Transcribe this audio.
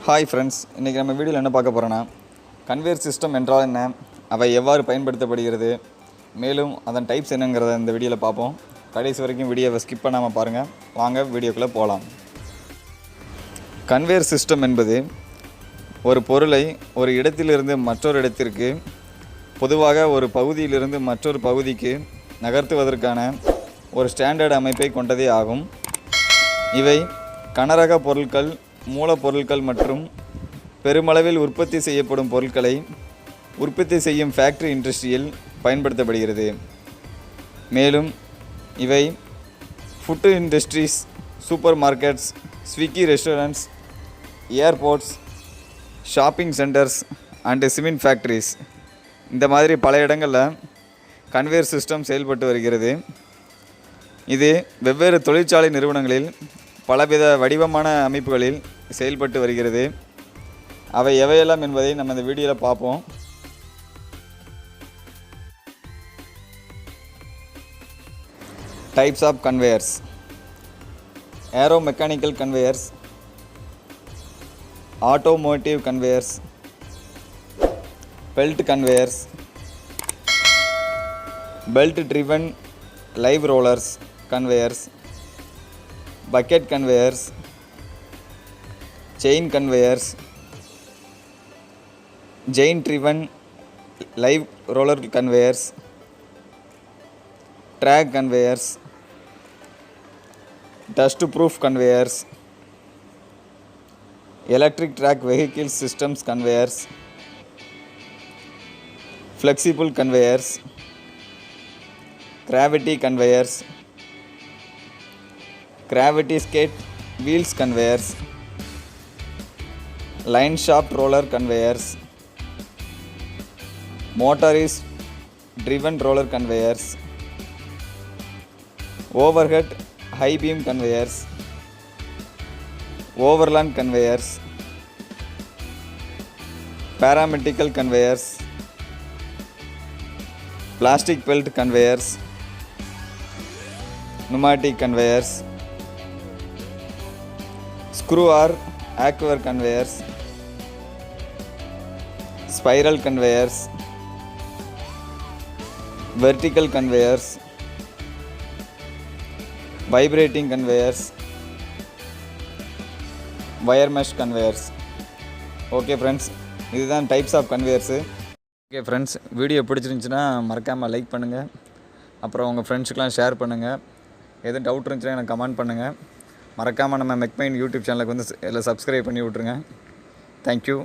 Hi friends, இன்றைக்கி நம்ம வீடியோவில் என்ன பார்க்க போகிறோன்னா கன்வேயர் சிஸ்டம் என்றால் என்ன, அவை எவ்வாறு பயன்படுத்தப்படுகிறது, மேலும் அதன் டைப்ஸ் என்னங்கிறத இந்த வீடியோவில் பார்ப்போம். கடைசி வரைக்கும் வீடியோவை ஸ்கிப் பண்ணாமல் பாருங்கள். வாங்க வீடியோக்குள்ளே போகலாம். கன்வேயர் சிஸ்டம் என்பது ஒரு பொருளை ஒரு இடத்திலிருந்து மற்றொரு இடத்திற்கு, பொதுவாக ஒரு பகுதியிலிருந்து மற்றொரு பகுதிக்கு நகர்த்துவதற்கான ஒரு ஸ்டாண்டர்ட் அமைப்பை கொண்டதே ஆகும். இவை கனரக பொருட்கள், மூலப்பொருட்கள் மற்றும் பெருமளவில் உற்பத்தி செய்யப்படும் பொருட்களை உற்பத்தி செய்யும் ஃபேக்டரி இண்டஸ்ட்ரியில் பயன்படுத்தப்படுகிறது. மேலும் இவை food industries, super markets, Swiggy restaurants, airports, shopping centres and cement factories, இந்த மாதிரி பல இடங்களில் கன்வேயர் சிஸ்டம் செயல்பட்டு வருகிறது. இது வெவ்வேறு தொழிற்சாலை நிறுவனங்களில் பலவித வடிவமான அமைப்புகளில் செயல்பட்டு வருகிறது. அவை எவையெல்லாம் என்பதை நம்ம இந்த வீடியோவில் பார்ப்போம். Types of conveyors: Aero-mechanical conveyors, Automotive conveyors, belt conveyors, belt driven live rollers conveyors, bucket conveyors, chain conveyors, chain driven live roller conveyors, track conveyors, dust proof conveyors, electric track vehicle systems conveyors, flexible conveyors, gravity conveyors, gravity skate wheels conveyors, line shaft roller conveyors, motorized driven roller conveyors, overhead high beam conveyors, overland conveyors, Pharmaceutical conveyors, plastic belt conveyors, pneumatic conveyors, screw or auger conveyors, spiral conveyors, vertical conveyors, vibrating conveyors, wire mesh conveyors. Okay friends, இதுதான் types of conveyors. Okay friends, video பிடிச்சிருந்துச்சுன்னா மறக்காமல் like பண்ணுங்கள். அப்புறம் உங்கள் ஃப்ரெண்ட்ஸுக்கெலாம் share பண்ணுங்கள். எதுவும் doubt இருந்துச்சுன்னா எனக்கு கமெண்ட் பண்ணுங்கள். மறக்காமல் நம்ம மெக்மைன் யூடியூப் சேனலுக்கு வந்து எல்லாம் சப்ஸ்கிரைப் பண்ணி விட்ருங்க. தேங்க்யூ.